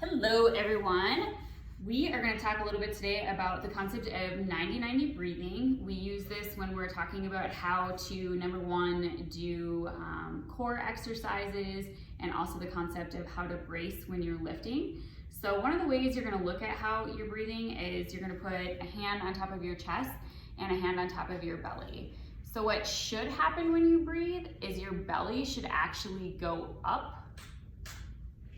Hello everyone. We are going to talk a little bit today about the concept of 90-90 breathing. We use this when we're talking about how to, number one, do core exercises, and also the concept of how to brace when you're lifting. So one of the ways you're going to look at how you're breathing is you're going to put a hand on top of your chest and a hand on top of your belly. So what should happen when you breathe is your belly should actually go up,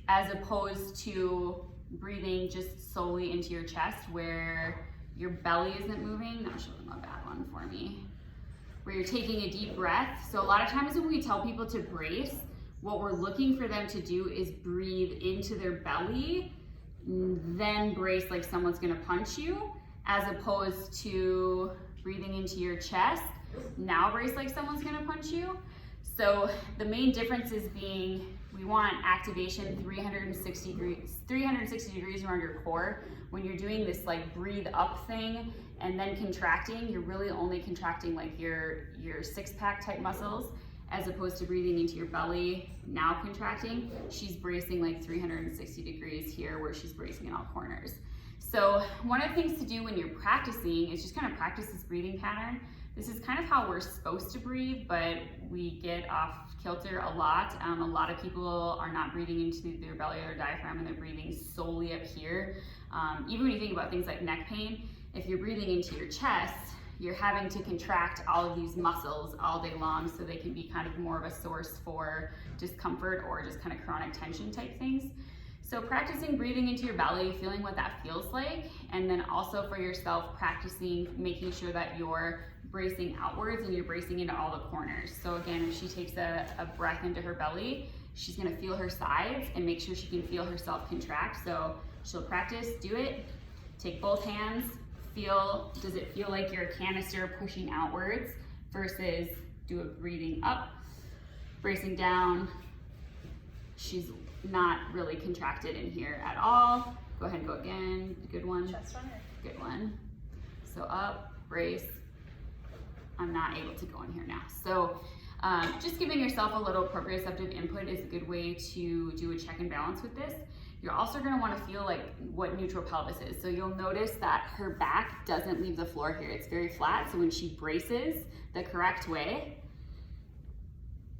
as opposed to breathing just solely into your chest where your belly isn't moving. I'll show them a bad one for me. Where you're taking a deep breath. So a lot of times when we tell people to brace, what we're looking for them to do is breathe into their belly, then brace like someone's gonna punch you, as opposed to breathing into your chest, now brace like someone's gonna punch you. So the main difference is being, we want activation 360 degrees around your core. When you're doing this like breathe up thing and then contracting, you're really only contracting like your six-pack type muscles, as opposed to breathing into your belly, now contracting. She's bracing like 360 degrees here, where she's bracing in all corners. So one of the things to do when you're practicing is just kind of practice this breathing pattern. This is kind of how we're supposed to breathe, but we get off kilter a lot. A lot of people are not breathing into their belly or their diaphragm, and they're breathing solely up here. Even when you think about things like neck pain, if you're breathing into your chest, you're having to contract all of these muscles all day long, so they can be kind of more of a source for discomfort or just kind of chronic tension type things. So practicing breathing into your belly, feeling what that feels like, and then also for yourself practicing making sure that you're bracing outwards and you're bracing into all the corners. So again, if she takes a breath into her belly, she's gonna feel her sides and make sure she can feel herself contract. So she'll practice, do it, take both hands, feel, does it feel like you're a canister pushing outwards, versus do a breathing up, bracing down. She's not really contracted in here at all. Go ahead and go again, good one. Chest on her. Good one. So up, brace. I'm not able to go in here now. So just giving yourself a little proprioceptive input is a good way to do a check and balance with this. You're also gonna wanna feel like what neutral pelvis is. So you'll notice that her back doesn't leave the floor here. It's very flat, so when she braces the correct way,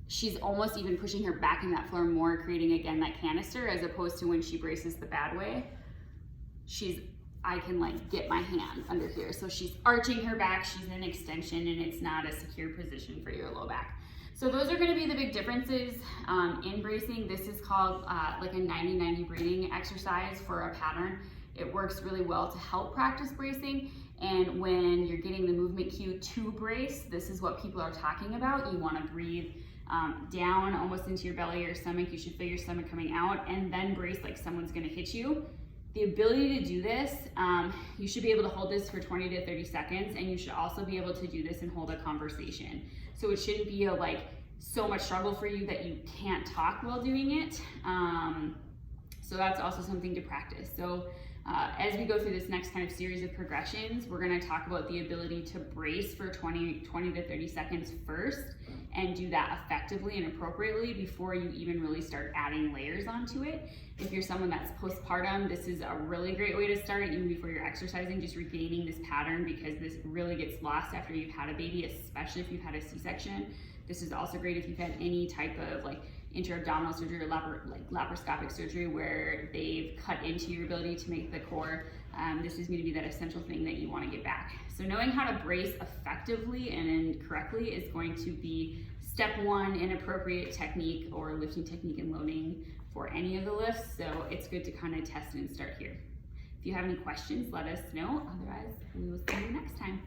she's almost even pushing her back in that floor more, creating again that canister, as opposed to when she braces the bad way, I can like get my hand under here. So she's arching her back, she's in extension, and it's not a secure position for your low back. So those are gonna be the big differences in bracing. This is called like a 90-90 breathing exercise for a pattern. It works really well to help practice bracing. And when you're getting the movement cue to brace, this is what people are talking about. You wanna breathe down almost into your belly or stomach. You should feel your stomach coming out, and then brace like someone's gonna hit you. The ability to do this, you should be able to hold this for 20 to 30 seconds, and you should also be able to do this and hold a conversation. So it shouldn't be like so much struggle for you that you can't talk while doing it. So that's also something to practice. So as we go through this next kind of series of progressions, we're gonna talk about the ability to brace for 20 to 30 seconds first, and do that effectively and appropriately before you even really start adding layers onto it. If you're someone that's postpartum, this is a really great way to start, even before you're exercising, just regaining this pattern, because this really gets lost after you've had a baby, especially if you've had a C-section. This is also great if you've had any type of like intra-abdominal surgery or laparoscopic surgery where they've cut into your ability to make the core. This is going to be that essential thing that you want to get back. So knowing how to brace effectively and correctly is going to be step one in appropriate technique or lifting technique and loading for any of the lifts. So it's good to kind of test and start here. If you have any questions, let us know. Otherwise, we will see you next time.